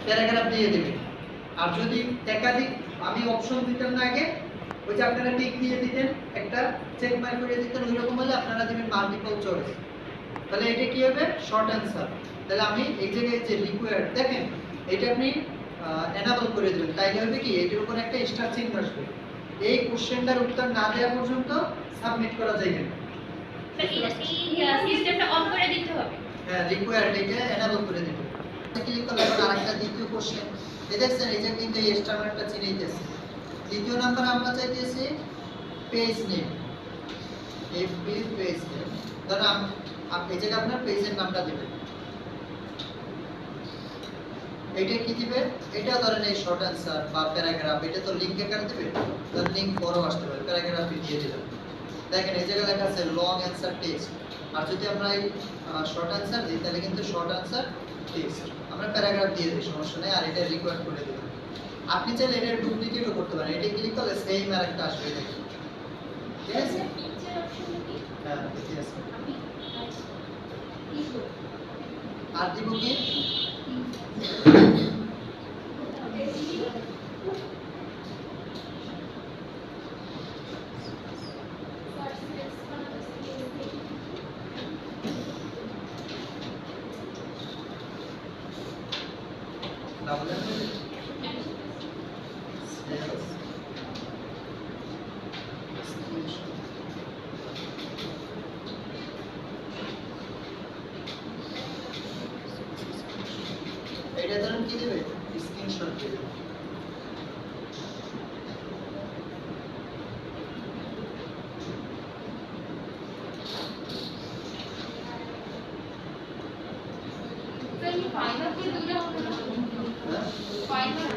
Paragraph দিয়ে দেবেন। আর যদি একাধিক, আমি অপশন দিতাম না আগে, ওই যে আপনারা টিক দিয়ে দিতেন, একটা চেক মার্ক করে দিতেন, ওই রকম হলে আপনারা দিবেন মাল্টিপল চয়েস। তাহলে এটা কি হবে? Short answer. তাহলে আমি এই জায়গায় যে রিকোয়ার্ড দেখেন, এটা আপনি এনাবল করে দিবেন, তাইলে হবে কি এটার উপর একটা স্টার চিহ্ন আসবে। এই কোশ্চেনটার উত্তর না দেওয়া পর্যন্ত সাবমিট করা যাবে না। এই সিস্টেমটা অন করে দিতে হবে। হ্যাঁ, রিকোয়ার্ড এটা এনাবল করে দিবেন। ক্লিক করলে আরেকটা দ্বিতীয় কোশ্চেন, এই দেখছেন এই যে কিন্তু এই স্টার মার্কটা চিহ্নিতেছে। দ্বিতীয় নাম্বার আমরা চাইতেছি page name, FB page name. ধরুন আপনি এই জায়গায় আপনার পেজের নামটা দিবেন। এটা কি দিবে? এটা ধরেন এই শর্ট অ্যান্সার বা প্যারাগ্রাফ, এটা তো লিংক আকারে দিবে, তো লিংক বড় আসতে পারে, প্যারাগ্রাফ দিয়ে দিলাম। দেখেন এই জায়গায় লেখা আছে লং অ্যান্সার টেক্সট। আর যদি আমরা এই শর্ট অ্যান্সার দিই তাহলে কিন্তু শর্ট অ্যান্সার টেক্সট, আমরা প্যারাগ্রাফ দিয়ে দিই, সমস্যা নেই। আর এটা রিকোয়ার্ড করে দিলাম। আপনি চাইলে এটা ডুপ্লিকেটও করতে পারেন, এটা ক্লিক করলে সেম আর একটা আসবে, দেখুন। ঠিক আছে? পিকচার অপশন কি? হ্যাঁ, ঠিক আছে। আমি কি করব? আর দিব কি? ডাবল এটা ধরেন কি দেবে? স্ক্রিনশট দেবে। ফাইনাল কি দুটো হবে না? হ্যাঁ? ফাইনাল